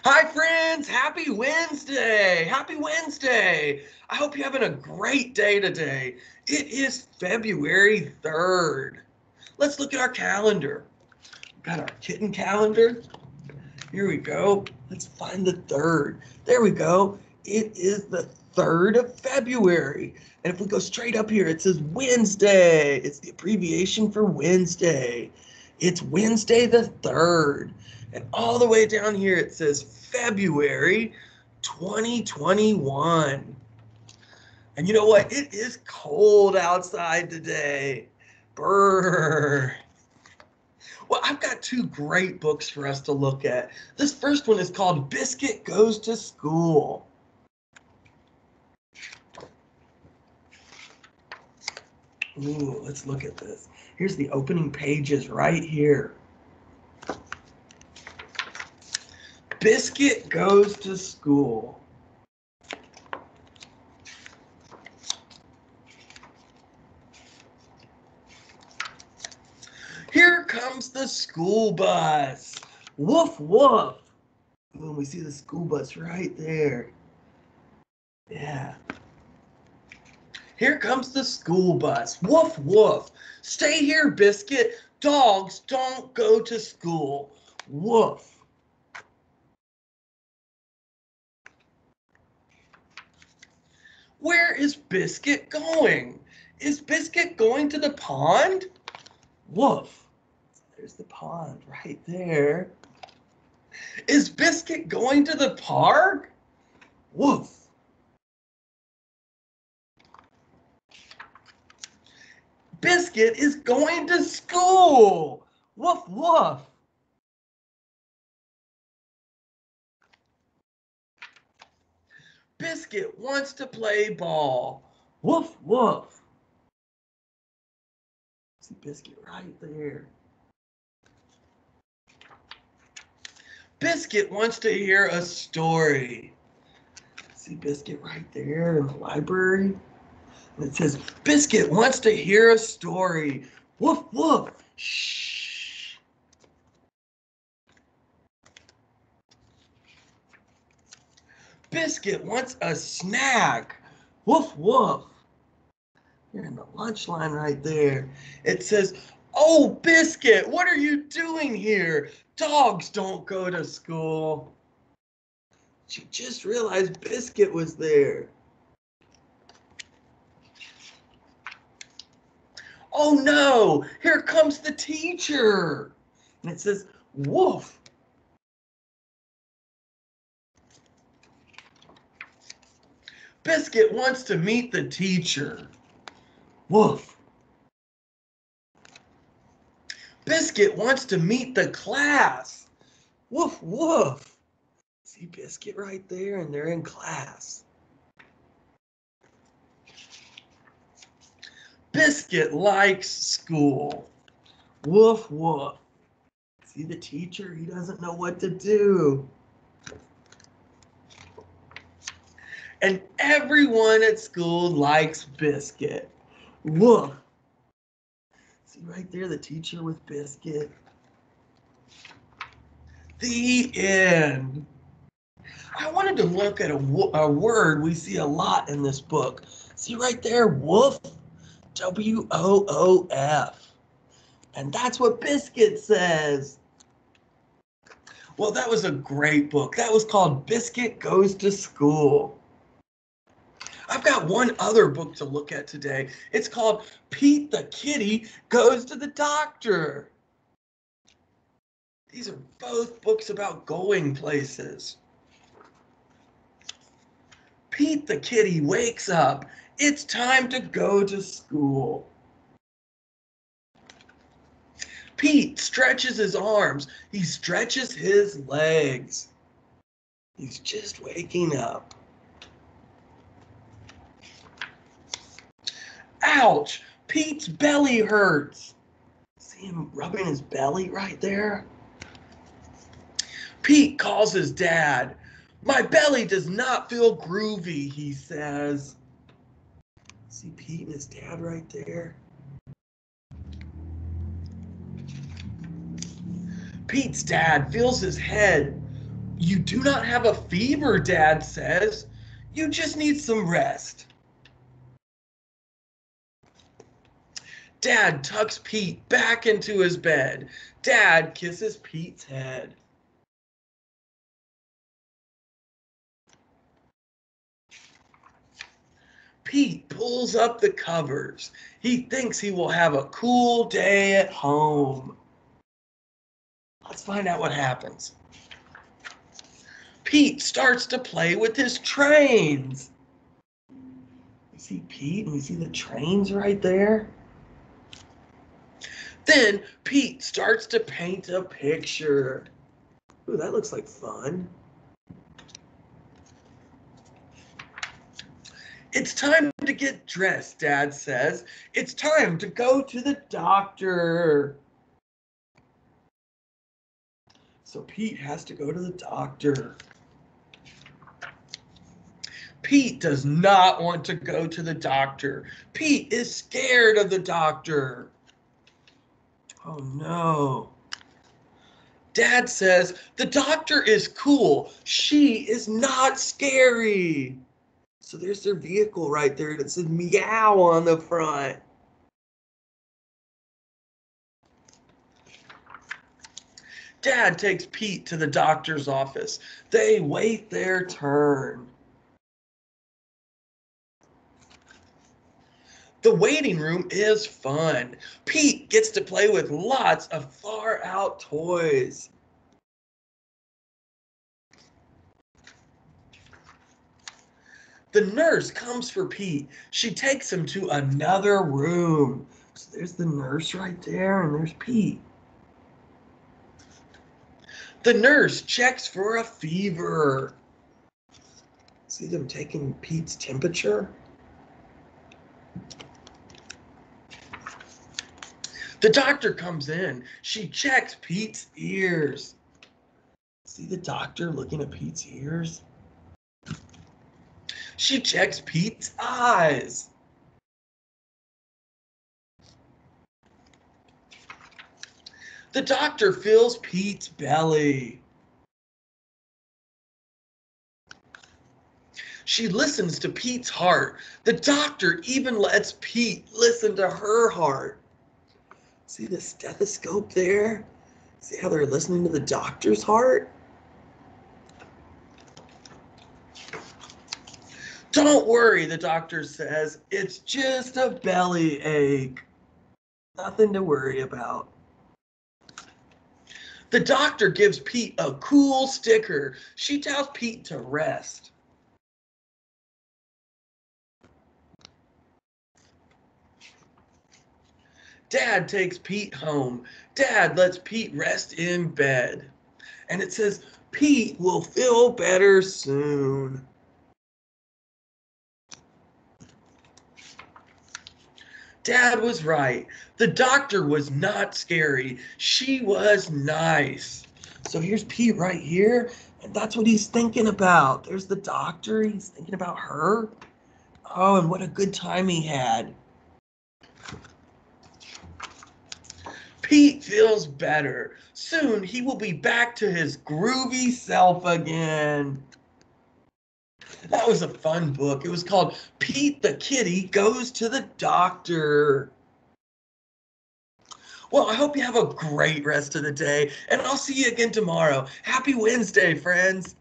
Hi, friends. Happy Wednesday. Happy Wednesday. I hope you're having a great day today. It is February 3rd. Let's look at our calendar. We've got our kitten calendar. Here we go. Let's find the 3rd. There we go. It is the 3rd of February. And if we go straight up here, it says Wednesday. It's the abbreviation for Wednesday. It's Wednesday the 3rd. And all the way down here, it says February 2021. And you know what? It is cold outside today. Brr. Well, I've got two great books for us to look at. This first one is called Biscuit Goes to School. Ooh, let's look at this. Here's the opening pages right here. Biscuit Goes to School. Here comes the school bus. Woof, woof. Ooh, we see the school bus right there. Yeah. Here comes the school bus. Woof, woof. Stay here, Biscuit. Dogs don't go to school. Woof. Where is Biscuit going? Is Biscuit going to the pond? Woof. There's the pond right there. Is Biscuit going to the park? Woof. Biscuit is going to school. Woof, woof. Biscuit wants to play ball. Woof, woof. See Biscuit right there. Biscuit wants to hear a story. See Biscuit right there in the library? And it says, Biscuit wants to hear a story. Woof, woof. Shh. Biscuit wants a snack. Woof, woof. You're in the lunch line right there. It says, oh, Biscuit, what are you doing here? Dogs don't go to school. She just realized Biscuit was there. Oh no, here comes the teacher. And it says, woof. Biscuit wants to meet the teacher. Woof. Biscuit wants to meet the class. Woof, woof. See Biscuit right there, and they're in class. Biscuit likes school. Woof, woof. See the teacher? He doesn't know what to do. And everyone at school likes Biscuit. Woof. See right there, the teacher with Biscuit. The end. I wanted to look at a word we see a lot in this book. See right there, woof. W-O-O-F. And that's what Biscuit says. Well, that was a great book. That was called Biscuit Goes to School. I've got one other book to look at today. It's called Pete the Kitty Goes to the Doctor. These are both books about going places. Pete the Kitty wakes up. It's time to go to school. Pete stretches his arms. He stretches his legs. He's just waking up. Ouch! Pete's belly hurts. See him rubbing his belly right there? Pete calls his dad. My belly does not feel groovy, he says. See Pete and his dad right there? Pete's dad feels his head. You do not have a fever, Dad says. You just need some rest. Dad tucks Pete back into his bed. Dad kisses Pete's head. Pete pulls up the covers. He thinks he will have a cool day at home. Let's find out what happens. Pete starts to play with his trains. You see Pete and you see the trains right there? Then Pete starts to paint a picture. Ooh, that looks like fun. It's time to get dressed, Dad says. It's time to go to the doctor. So Pete has to go to the doctor. Pete does not want to go to the doctor. Pete is scared of the doctor. Oh no. Dad says, the doctor is cool. She is not scary. So there's their vehicle right there that says meow on the front. Dad takes Pete to the doctor's office. They wait their turn. The waiting room is fun. Pete gets to play with lots of far out toys. The nurse comes for Pete. She takes him to another room. So there's the nurse right there, and there's Pete. The nurse checks for a fever. See them taking Pete's temperature? The doctor comes in. She checks Pete's ears. See the doctor looking at Pete's ears? She checks Pete's eyes. The doctor feels Pete's belly. She listens to Pete's heart. The doctor even lets Pete listen to her heart. See the stethoscope there? See how they're listening to the doctor's heart? Don't worry, the doctor says. It's just a belly ache. Nothing to worry about. The doctor gives Pete a cool sticker. She tells Pete to rest. Dad takes Pete home. Dad lets Pete rest in bed. And it says, Pete will feel better soon. Dad was right. The doctor was not scary. She was nice. So here's Pete right here, and that's what he's thinking about. There's the doctor. He's thinking about her. Oh, and what a good time he had. Pete feels better. Soon he will be back to his groovy self again. That was a fun book. It was called Pete the Kitty Goes to the Doctor. Well, I hope you have a great rest of the day, and I'll see you again tomorrow. Happy Wednesday, friends.